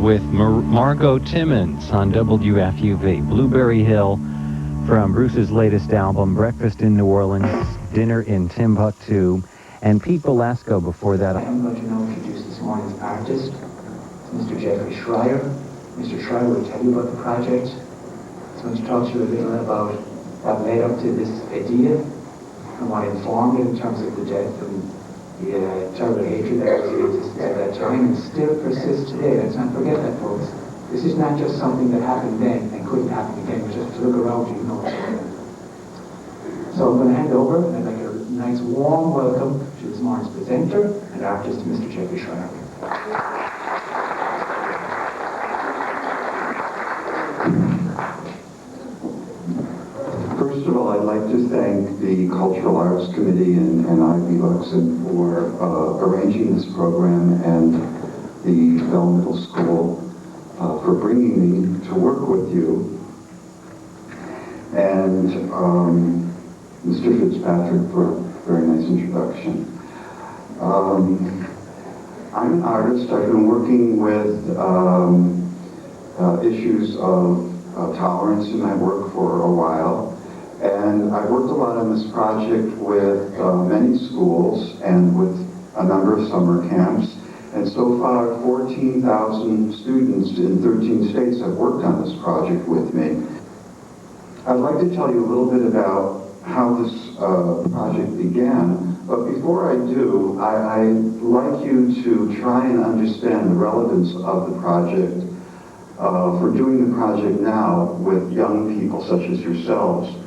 with Margot Timmons on WFUV, Blueberry Hill, from Bruce's latest album, Breakfast in New Orleans, Dinner in Timbuktu, and Pete Velasco before that. I'm going to now introduce this morning's artist, Mr. Jeffrey Schrier. Mr. Schrier will tell you about the project. He's going to talk to you a little about what led up to this idea and what informed it in terms of the death and the terrible hatred that existed at that time and still persists today. Let's not forget that, folks. This is not just something that happened then and couldn't happen again, but just to look around you, know what's going on. So I'm going to hand over, and I'd like a nice warm welcome to this morning's presenter and artist, Mr. Jeffrey Schrier. First of all, I'd like to thank the Cultural Arts Committee and Ivy Luxon for arranging this program and the Bell Middle School for bringing me to work with you, and Mr. Fitzpatrick for a very nice introduction. I'm an artist. I've been working with issues of tolerance in my work for a while. And I worked a lot on this project with many schools and with a number of summer camps. And so far, 14,000 students in 13 states have worked on this project with me. I'd like to tell you a little bit about how this project began. But before I do, I'd like you to try and understand the relevance of the project for doing the project now with young people such as yourselves.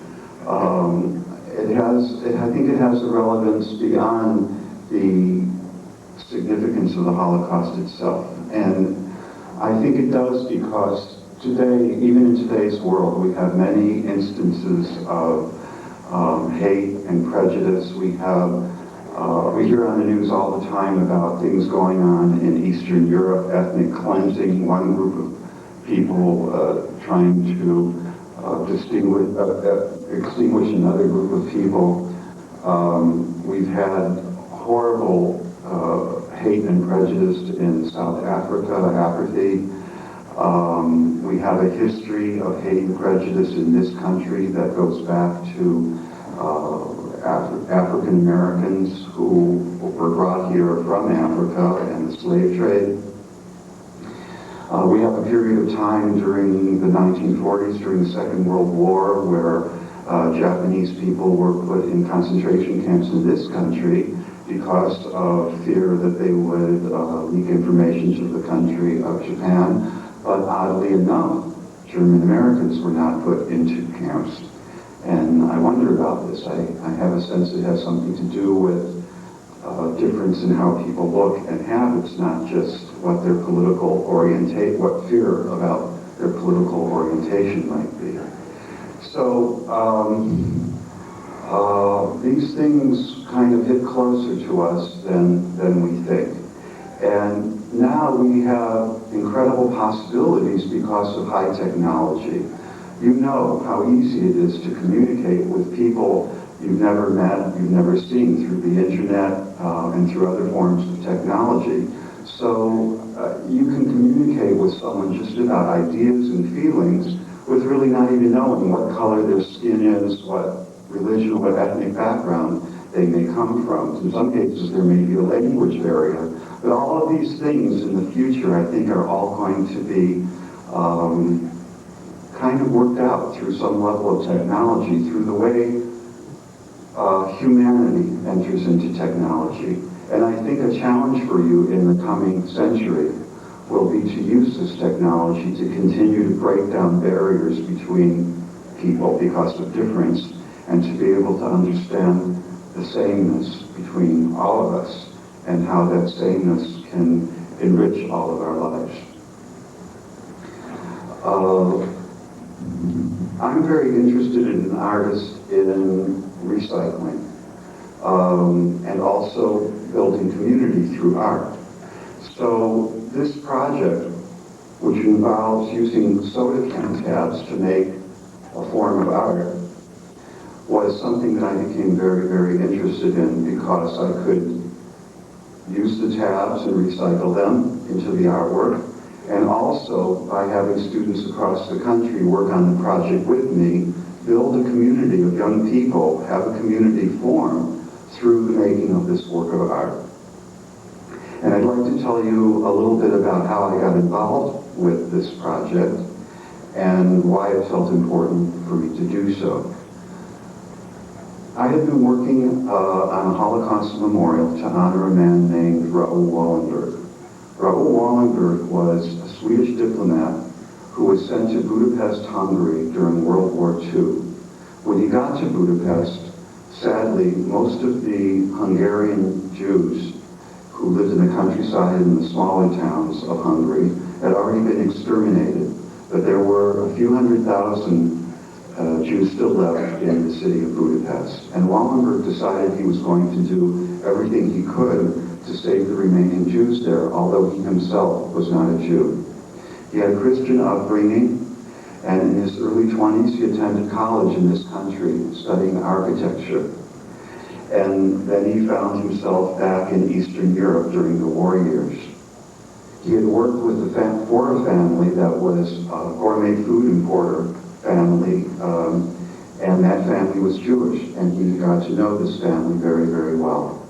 I think it has a relevance beyond the significance of the Holocaust itself. And I think it does because today, even in today's world, we have many instances of hate and prejudice. We hear on the news all the time about things going on in Eastern Europe, ethnic cleansing, one group of people trying to extinguish another group of people. We've had horrible hate and prejudice in South Africa, apathy. We have a history of hate and prejudice in this country that goes back to African Americans who were brought here from Africa and the slave trade. We have a period of time during the 1940s, during the Second World War, where Japanese people were put in concentration camps in this country because of fear that they would leak information to the country of Japan. But oddly enough, German Americans were not put into camps. And I wonder about this. I have a sense it has something to do with difference in how people look and habits, not just what their political what fear about their political orientation might be. So these things kind of hit closer to us than we think. And now we have incredible possibilities because of high technology. You know how easy it is to communicate with people you've never met, you've never seen through the internet and through other forms of technology. So you can communicate with someone just about ideas and feelings with really not even knowing what color their skin is, what religion, what ethnic background they may come from. In some cases, there may be a language barrier. But all of these things in the future, I think, are all going to be kind of worked out through some level of technology, through the way humanity enters into technology. And I think a challenge for you in the coming century will be to use this technology to continue to break down barriers between people because of difference, and to be able to understand the sameness between all of us and how that sameness can enrich all of our lives. I'm very interested in an artist in recycling and also building community through art. So this project, which involves using soda can tabs to make a form of art, was something that I became very, very interested in because I could use the tabs and recycle them into the artwork, and also also, by having students across the country work on the project with me, build a community of young people, have a community form through the making of this work of art. And I'd like to tell you a little bit about how I got involved with this project and why it felt important for me to do so. I had been working on a Holocaust memorial to honor a man named Raoul Wallenberg. Raoul Wallenberg was a Swedish diplomat who was sent to Budapest, Hungary during World War II. When he got to Budapest, sadly, most of the Hungarian Jews who lived in the countryside and the smaller towns of Hungary had already been exterminated, but there were a few 100,000 Jews still left in the city of Budapest. And Wallenberg decided he was going to do everything he could to save the remaining Jews there, although he himself was not a Jew. He had a Christian upbringing, and in his early 20s he attended college in this country studying architecture. And then he found himself back in Eastern Europe during the war years. He had worked with for a family that was a gourmet food importer family, and that family was Jewish, and he got to know this family very, very well.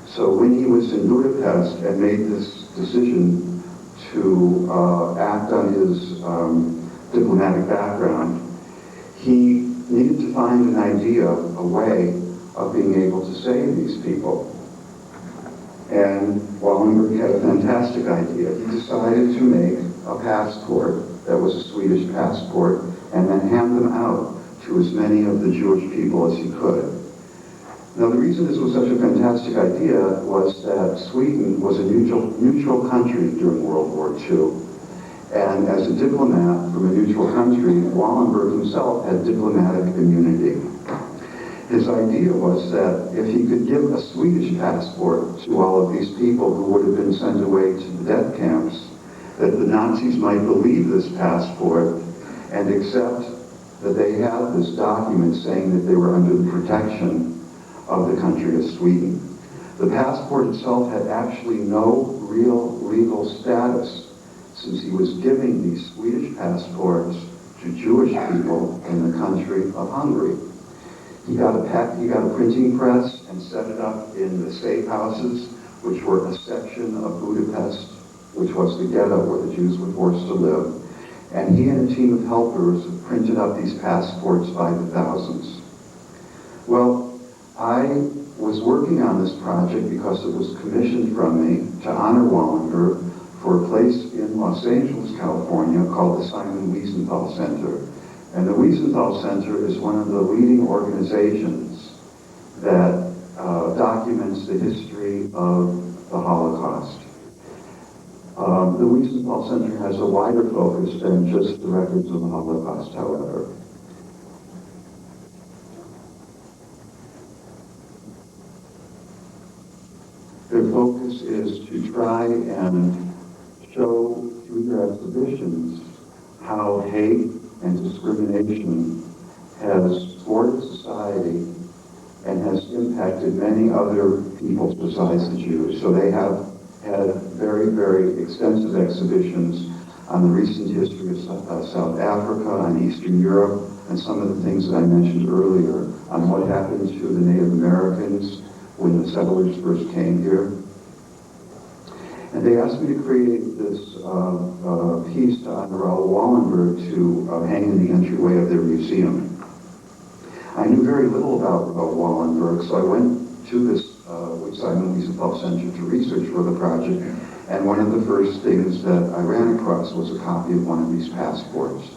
So when he was in Budapest and made this decision to act on his diplomatic background, he needed to find an idea, a way of being able to save these people. And Wallenberg had a fantastic idea. He decided to make a passport that was a Swedish passport and then hand them out to as many of the Jewish people as he could. Now, the reason this was such a fantastic idea was that Sweden was a neutral country during World War II. And as a diplomat from a neutral country, Wallenberg himself had diplomatic immunity. His idea was that if he could give a Swedish passport to all of these people who would have been sent away to the death camps, that the Nazis might believe this passport and accept that they had this document saying that they were under the protection of the country of Sweden. The passport itself had actually no real legal status, since he was giving these Swedish passports to Jewish people in the country of Hungary. He got a printing press and set it up in the safe houses, which were a section of Budapest, which was the ghetto where the Jews were forced to live. And he and a team of helpers printed up these passports by the thousands. Well, I was working on this project because it was commissioned from me to honor Wallenberg for a place in Los Angeles, California, called the Simon Wiesenthal Center. And the Wiesenthal Center is one of the leading organizations that documents the history of the Holocaust. The Wiesenthal Center has a wider focus than just the records of the Holocaust, however. Their focus is to try and show through their exhibitions how hate and discrimination has thwarted society and has impacted many other peoples besides the Jews. So they have had very, very extensive exhibitions on the recent history of South Africa, on Eastern Europe, and some of the things that I mentioned earlier on what happened to the Native Americans when the settlers first came here. And they asked me to create this piece to honor Raoul Wallenberg to hang in the entryway of their museum. I knew very little about Raoul Wallenberg, so I went to this Simon Wiesenthal Center to research for the project, and one of the first things that I ran across was a copy of one of these passports.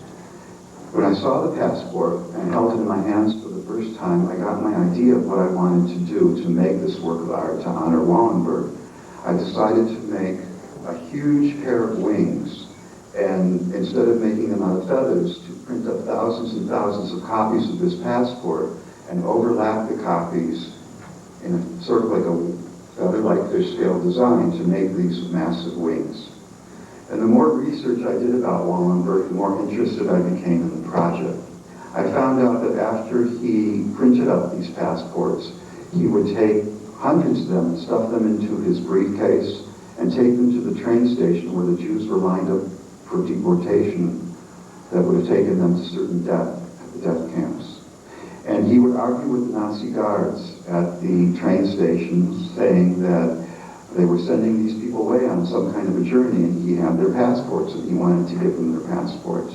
When I saw the passport and held it in my hands for the first time, I got my idea of what I wanted to do to make this work of art to honor Wallenberg. I decided to make a huge pair of wings, and instead of making them out of feathers, to print up thousands and thousands of copies of this passport and overlap the copies in a sort of like a feather-like fish scale design to make these massive wings. And the more research I did about Wallenberg, the more interested I became in the project. I found out that after he printed up these passports, he would take hundreds of them, stuff them into his briefcase, and take them to the train station where the Jews were lined up for deportation that would have taken them to certain death at the death camps. And he would argue with the Nazi guards at the train stations, saying that they were sending these people away on some kind of a journey, and he had their passports, and he wanted to give them their passports.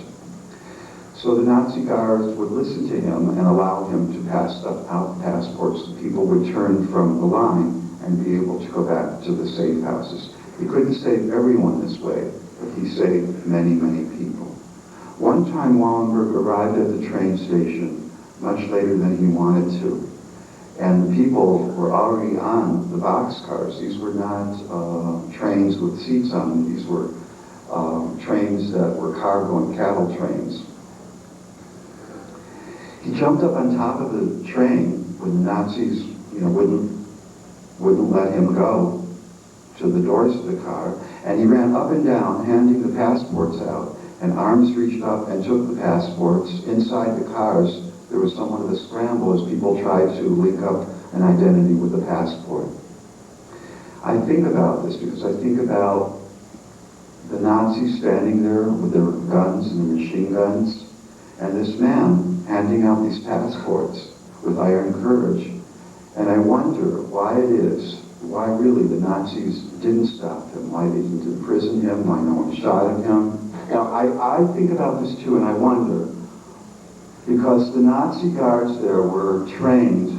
So the Nazi guards would listen to him and allow him to pass out passports. The people would turn from the line and be able to go back to the safe houses. He couldn't save everyone this way, but he saved many, many people. One time Wallenberg arrived at the train station much later than he wanted to, and the people were already on the boxcars. These were not trains with seats on them. These were trains that were cargo and cattle trains. He jumped up on top of the train when the Nazis, wouldn't let him go to the doors of the car, and he ran up and down, handing the passports out, and arms reached up and took the passports. Inside the cars, there was somewhat of a scramble as people tried to link up an identity with the passport. I think about this because I think about the Nazis standing there with their guns and their machine guns, and this man handing out these passports with iron courage. And I wonder why it is, why really the Nazis didn't stop him, why they didn't imprison him, why no one shot at him. Now, I think about this too, and I wonder, because the Nazi guards there were trained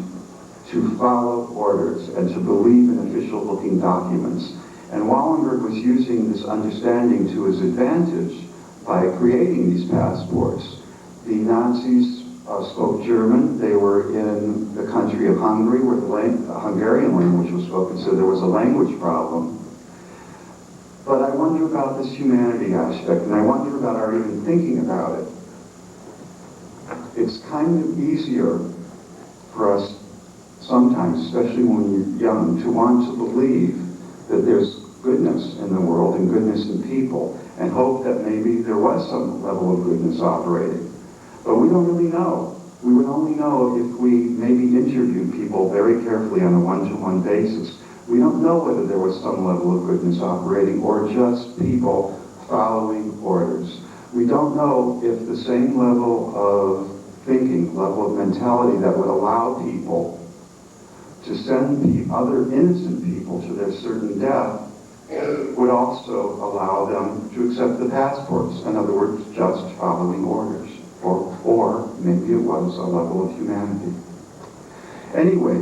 to follow orders and to believe in official-looking documents. And Wallenberg was using this understanding to his advantage by creating these passports. The Nazis spoke German. They were in the country of Hungary, where the Hungarian language was spoken, so there was a language problem. But I wonder about this humanity aspect, and I wonder about our even thinking about it. It's kind of easier for us sometimes, especially when you're young, to want to believe that there's goodness in the world and goodness in people, and hope that maybe there was some level of goodness operating. But we don't really know. We would only know if we maybe interviewed people very carefully on a one-to-one basis. We don't know whether there was some level of goodness operating or just people following orders. We don't know if the same level of thinking, level of mentality that would allow people to send other innocent people to their certain death would also allow them to accept the passports. In other words, just following orders. Or maybe it was a level of humanity. Anyway,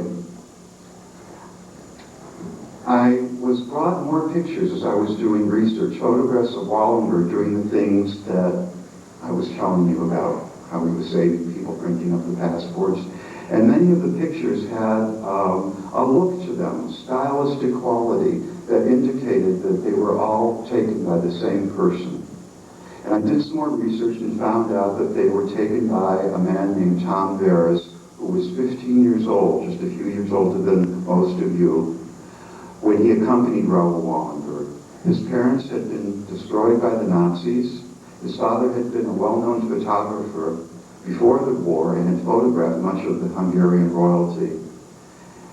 I was brought more pictures as I was doing research, photographs of Wallenberg doing the things that I was telling you about, how he was saving people, printing up the passports. And many of the pictures had a look to them, stylistic quality that indicated that they were all taken by the same person. And I did some more research and found out that they were taken by a man named Tom Veras, who was 15 years old, just a few years older than most of you, when he accompanied Raoul Wallenberg. His parents had been destroyed by the Nazis. His father had been a well-known photographer before the war and had photographed much of the Hungarian royalty.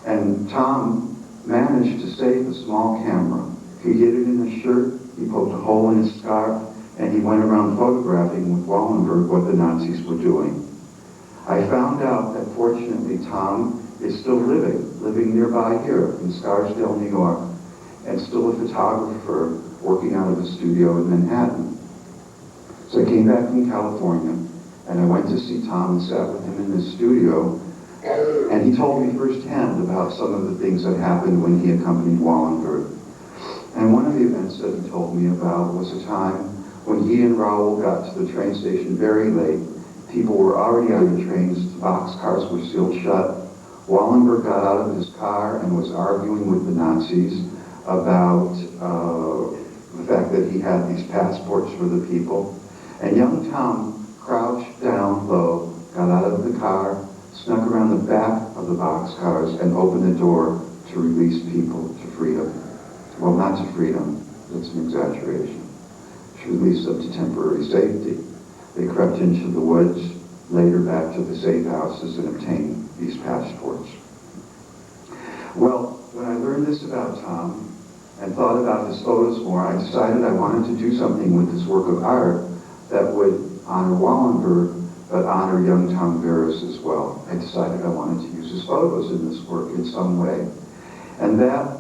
And Tom managed to save a small camera. He hid it in his shirt, he poked a hole in his scarf, and he went around photographing with Wallenberg what the Nazis were doing. I found out that fortunately Tom is still living nearby here in Scarsdale, New York, and still a photographer working out of a studio in Manhattan. So I came back from California, and I went to see Tom and sat with him in his studio, and he told me firsthand about some of the things that happened when he accompanied Wallenberg. And one of the events that he told me about was a time when he and Raoul got to the train station very late. People were already on the trains, the boxcars were sealed shut. Wallenberg got out of his car and was arguing with the Nazis about the fact that he had these passports for the people. And young Tom crouched down low, got out of the car, snuck around the back of the boxcars, and opened the door to release people to freedom. Well, not to freedom, that's an exaggeration. To release them to temporary safety. They crept into the woods, later back to the safe houses, and obtained these passports. Well, when I learned this about Tom, and thought about his photos more, I decided I wanted to do something with this work of art that would honor Wallenberg, but honor young Tom Veras as well. I decided I wanted to use his photos in this work in some way. And that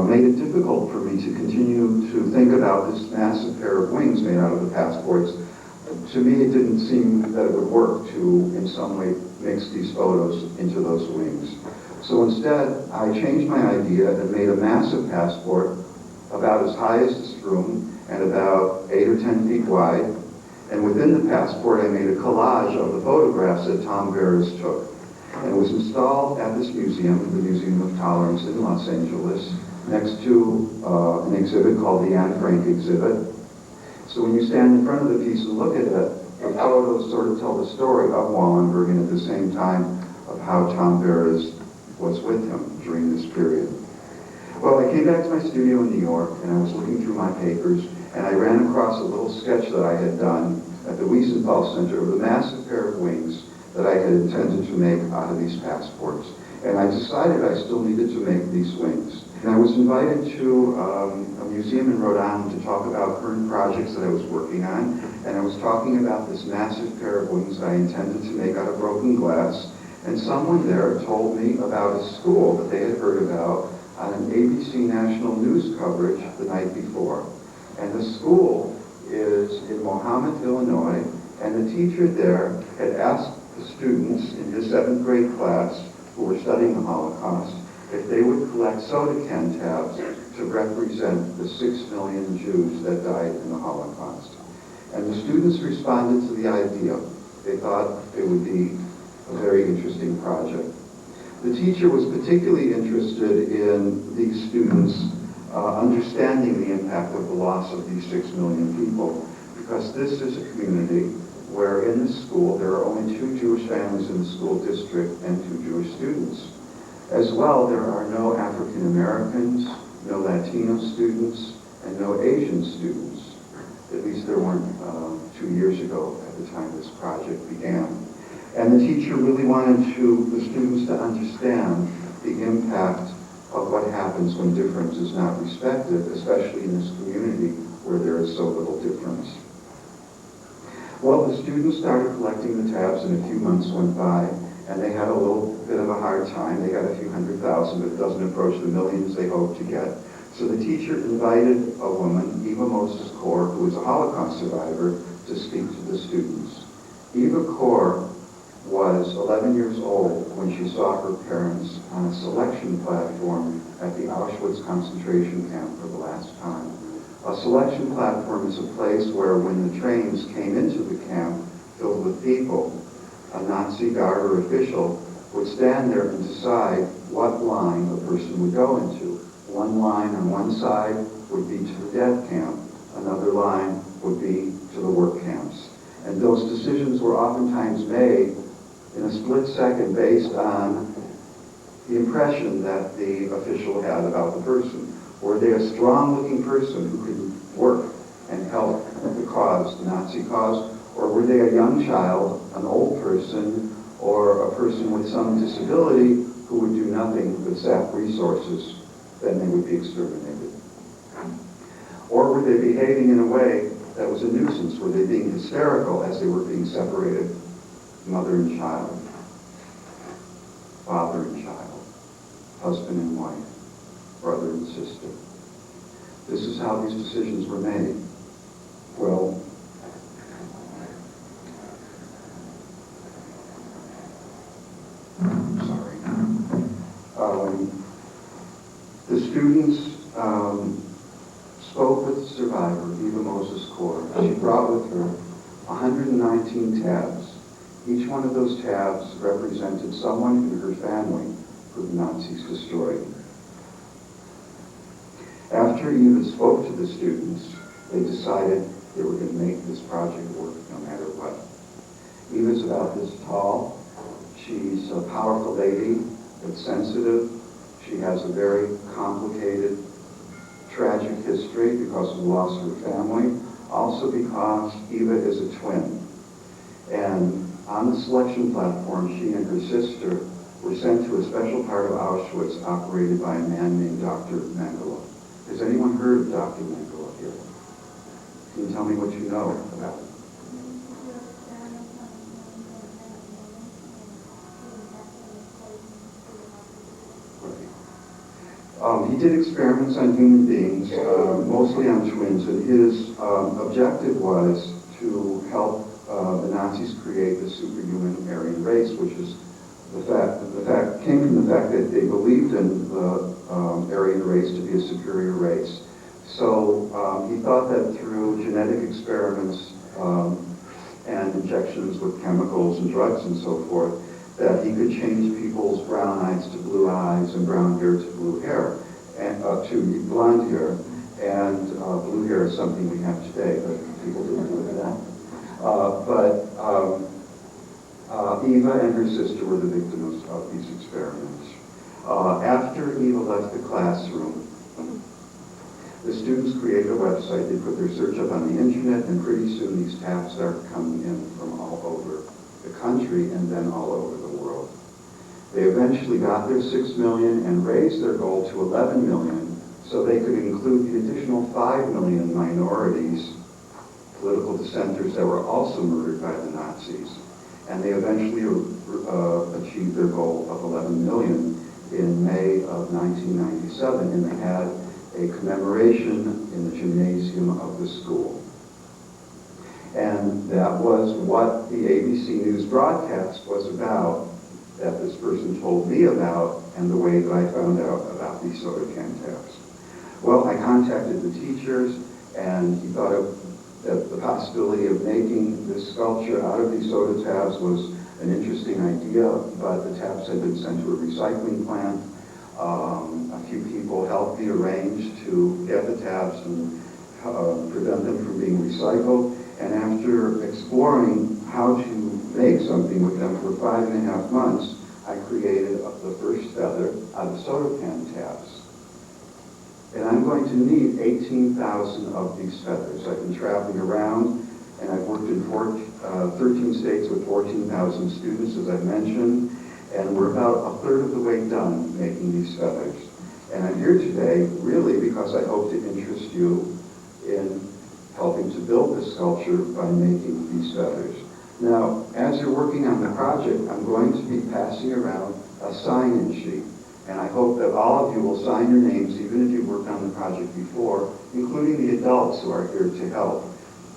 made it difficult for me to continue to think about this massive pair of wings made out of the passports. To me, it didn't seem that it would work to, in some way, mix these photos into those wings. So instead, I changed my idea and made a massive passport about as high as this room and about 8 or 10 feet wide. And within the passport, I made a collage of the photographs that Tom Veras took. And it was installed at this museum, the Museum of Tolerance in Los Angeles, next to an exhibit called the Anne Frank exhibit. So when you stand in front of the piece and look at it, the photos sort of tell the story of Wallenberg and at the same time of how Tom Veras was with him during this period. Well, I came back to my studio in New York and I was looking through my papers and I ran across a little sketch that I had done at the Wiesenthal Center of a massive pair of wings that I had intended to make out of these passports. And I decided I still needed to make these wings. And I was invited to a museum in Rhode Island to talk about current projects that I was working on. And I was talking about this massive pair of wings that I intended to make out of broken glass. And someone there told me about a school that they had heard about on an ABC national news coverage the night before. And the school is in Mohammed, Illinois, and the teacher there had asked the students in his 7th grade class who were studying the Holocaust if they would collect soda can tabs to represent the 6 million Jews that died in the Holocaust. And the students responded to the idea. They thought it would be a very interesting project. The teacher was particularly interested in these students understanding the impact of the loss of these 6 million people, because this is a community where in the school there are only 2 Jewish families in the school district and 2 Jewish students. As well, there are no African Americans, no Latino students, and no Asian students. At least there weren't 2 years ago at the time this project began. And the teacher really wanted the students to understand the impact of what happens when difference is not respected, especially in this community where there is so little difference. Well, the students started collecting the tabs and a few months went by, and they had a little bit of a hard time. They got a few 100,000, but it doesn't approach the millions they hoped to get. So the teacher invited a woman, Eva Moses Kor, who was a Holocaust survivor, to speak to the students. Eva Kor was 11 years old when she saw her parents on a selection platform at the Auschwitz concentration camp for the last time. A selection platform is a place where when the trains came into the camp filled with people, a Nazi guard or official would stand there and decide what line a person would go into. One line on one side would be to the death camp, another line would be to the work camps. And those decisions were oftentimes made in a split second based on the impression that the official had about the person. Were they a strong-looking person who could work and help the cause, the Nazi cause, or were they a young child, an old person, or a person with some disability who would do nothing but sap resources? Then they would be exterminated. Or were they behaving in a way that was a nuisance? Were they being hysterical as they were being separated? Mother and child, father and child, husband and wife, brother and sister. This is how these decisions were made. Well, the students spoke with the survivor, Eva Moses Kor. She brought with her 119 tabs. Each one of those tabs represented someone in her family who the Nazis destroyed. After Eva spoke to the students, they decided they were going to make this project work no matter what. Eva's about this tall. She's a powerful lady, but sensitive. She has a very complicated, tragic history because of the loss of her family. Also because Eva is a twin. And on the selection platform, she and her sister were sent to a special part of Auschwitz operated by a man named Dr. Mengele. Has anyone heard of Dr. Mengele here? Can you tell me what you know about it? He did experiments on human beings, mostly on twins, and his objective was to help the Nazis create the superhuman Aryan race, which is the fact came from the fact that they believed in the Aryan race to be a superior race. So he thought that through genetic experiments and injections with chemicals and drugs and so forth, that he could change people's brown eyes to blue eyes and brown hair to blue hair, and to blonde hair, and blue hair is something we have today, but people didn't do it then. Eva and her sister were the victims of these experiments. After Eva left the classroom, the students created a website. They put their search up on the internet, and pretty soon these tabs started coming in from all over the country and then all over the world. They eventually got their 6 million and raised their goal to 11 million so they could include the additional 5 million minorities, political dissenters that were also murdered by the Nazis. And they eventually achieved their goal of 11 million in May of 1997, and they had a commemoration in the gymnasium of the school. And that was what the ABC News broadcast was about, that this person told me about, and the way that I found out about these soda can tabs. Well, I contacted the teachers, and he thought that the possibility of making this sculpture out of these soda tabs was an interesting idea, but the tabs had been sent to a recycling plant. A few people helped me arrange to get the tabs and prevent them from being recycled. And after exploring how to make something with them for 5.5 months, I created the first feather out of soda can tabs. And I'm going to need 18,000 of these feathers. I've been traveling around, and I've worked in 13 states with 14,000 students, as I've mentioned, and we're about a third of the way done making these feathers. And I'm here today really because I hope to interest you in helping to build this sculpture by making these feathers. Now, as you're working on the project, I'm going to be passing around a sign-in sheet. And I hope that all of you will sign your names, even if you've worked on the project before, including the adults who are here to help.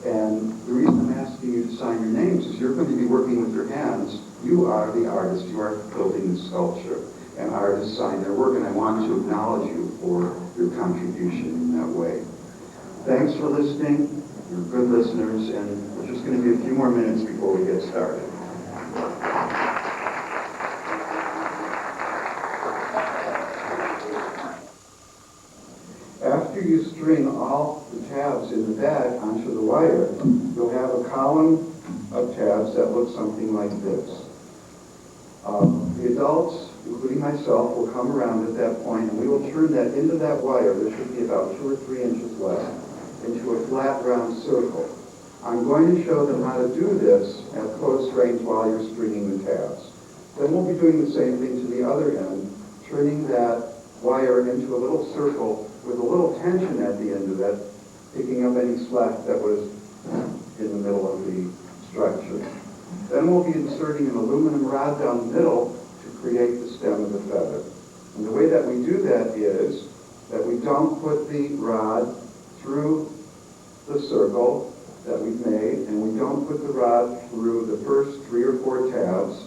And the reason I'm asking you to sign your names is you're going to be working with your hands. You are the artist. You are building the sculpture. And artists sign their work, and I want to acknowledge you for your contribution in that way. Thanks for listening. You're good listeners, and we're just going to be a few more minutes before we get started. After you string all the tabs in the bag onto the wire, you'll have a column of tabs that look something like this. The adults, including myself, will come around at that point, and we will turn that into that wire. There should be about 2 or 3 inches left, into a flat round circle. I'm going to show them how to do this at close range while you're stringing the tabs. Then we'll be doing the same thing to the other end, turning that wire into a little circle with a little tension at the end of it, picking up any slack that was in the middle of the structure. Then we'll be inserting an aluminum rod down the middle to create the stem of the feather. And the way that we do that is that we don't put the rod through the circle that we've made, and we don't put the rod through the first 3 or 4 tabs,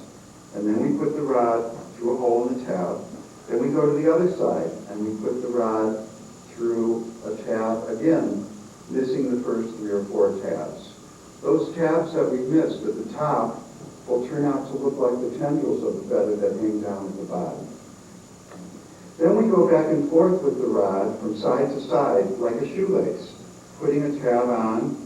and then we put the rod through a hole in the tab. Then we go to the other side, and we put the rod through a tab again, missing the first 3 or 4 tabs. Those tabs that we missed at the top will turn out to look like the tendrils of the feather that hang down at the bottom. Then we go back and forth with the rod from side to side like a shoelace, putting a tab on,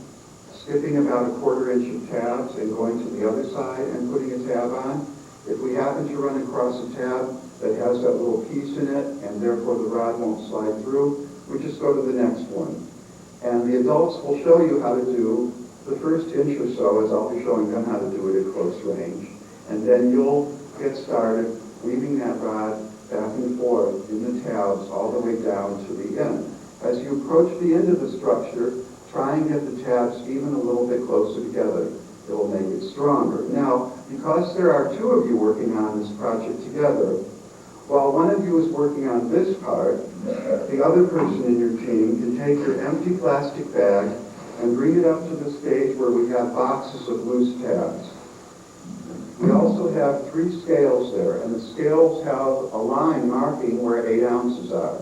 skipping about a 1/4 inch of tabs and going to the other side and putting a tab on. If we happen to run across a tab that has that little piece in it and therefore the rod won't slide through, we just go to the next one. And the adults will show you how to do the first inch or so, as I'll be showing them how to do it at close range. And then you'll get started weaving that rod back and forth in the tabs all the way down to the end. As you approach the end of the structure, try and get the tabs even a little bit closer together. It will make it stronger. Now, because there are two of you working on this project together, while one of you is working on this part, the other person in your team can take your empty plastic bag and bring it up to the stage where we have boxes of loose tabs. We also have 3 scales there, and the scales have a line marking where 8 ounces are.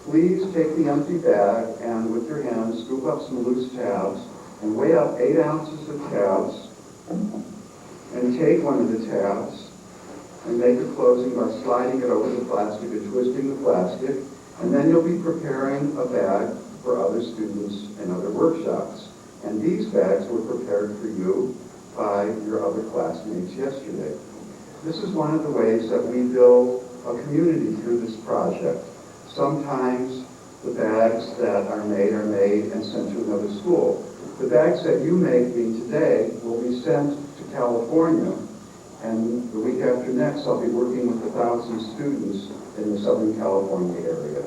Please take the empty bag and with your hands scoop up some loose tabs and weigh up 8 ounces of tabs and take one of the tabs and make a closing by sliding it over the plastic and twisting the plastic, and then you'll be preparing a bag for other students and other workshops. And these bags were prepared for you by your other classmates yesterday. This is one of the ways that we build a community through this project. Sometimes the bags that are made and sent to another school. The bags that you make me today will be sent to California, and the week after next I'll be working with 1,000 students in the Southern California area.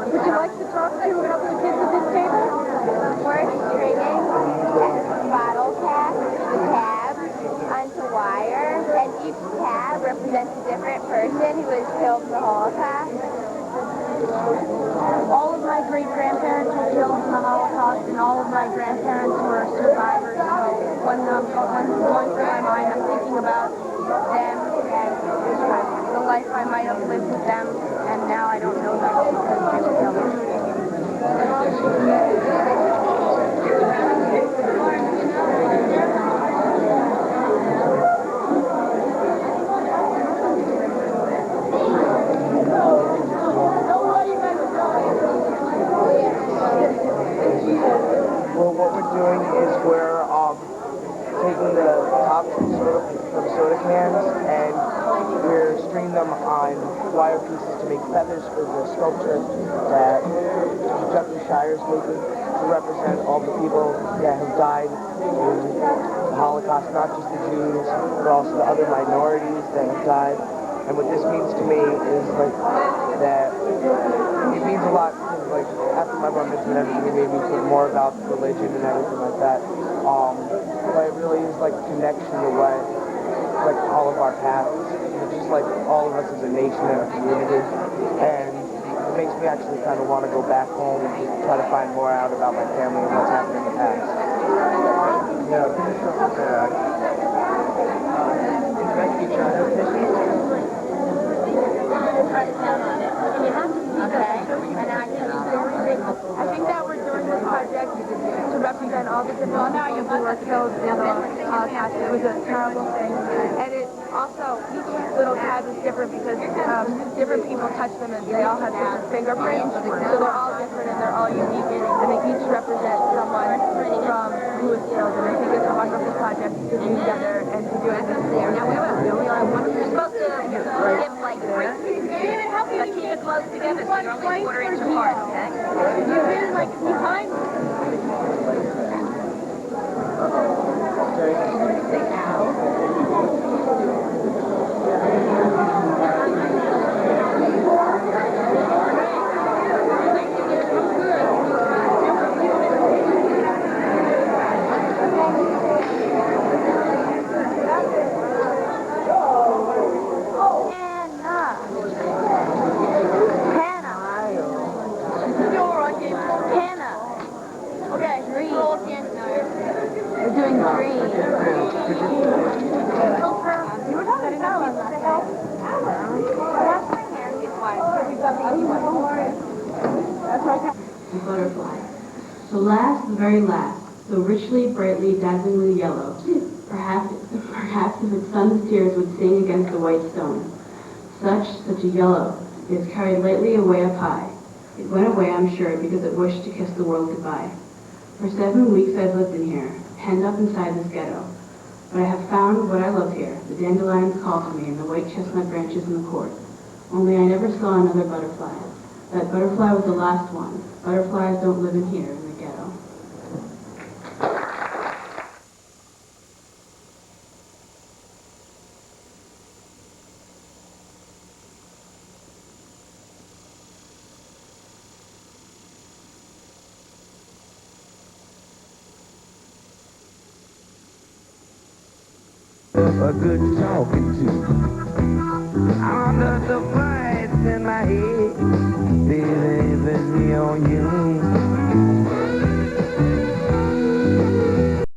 Would you like to talk to a couple of kids at this table? We're stringing bottle caps, tabs, onto wire, and each tab represents a different person who was killed in the Holocaust. All of my great-grandparents were killed in the Holocaust, and all of my grandparents were survivors. So when going through my mind, I'm thinking about them and the life I might have lived with them, and now I don't know them because they were killed. Well, what we're doing is we're taking the tops from soda cans and we're stringing them on wire pieces to make feathers for the sculpture that Jeffrey Schrier is making to represent all the people that have died in the Holocaust, not just the Jews, but also the other minorities that have died. And what this means to me is like that it means a lot because like after my bar mitzvah and everything, it made me think more about religion and everything like that. But it really is like a connection to what like all of our paths. It's just like all of us as a nation and a community. And it makes me actually kind of want to go back home and just try to find more out about my family and what's happened in the past. Yeah, finish up the bag. I think that we're doing this project to represent all the different people who were killed in the Holocaust. It was a terrible thing. And it also, each little tab is different because different people touch them and they all have different fingerprints. So they're all different and they're all unique and they each represent someone from who was killed. And I think it's a wonderful project to do together and to do it this year. Now we will. You're supposed to give like 3 but keep it close together so you're only a quarter inch apart, okay? You've been like behind me. Butterfly. So last, the very last, so richly, brightly, dazzlingly yellow. Perhaps if its sun's tears would sing against the white stone. Such a yellow, is carried lightly away up high. It went away, I'm sure, because it wished to kiss the world goodbye. For 7 weeks I've lived in here, penned up inside this ghetto. But I have found what I love here. The dandelions call to me and the white chestnut branches in the court. Only I never saw another butterfly. That butterfly was the last one. Butterflies don't live in here, in the ghetto. A good talking to. Under the lights in my head, baby, me on you.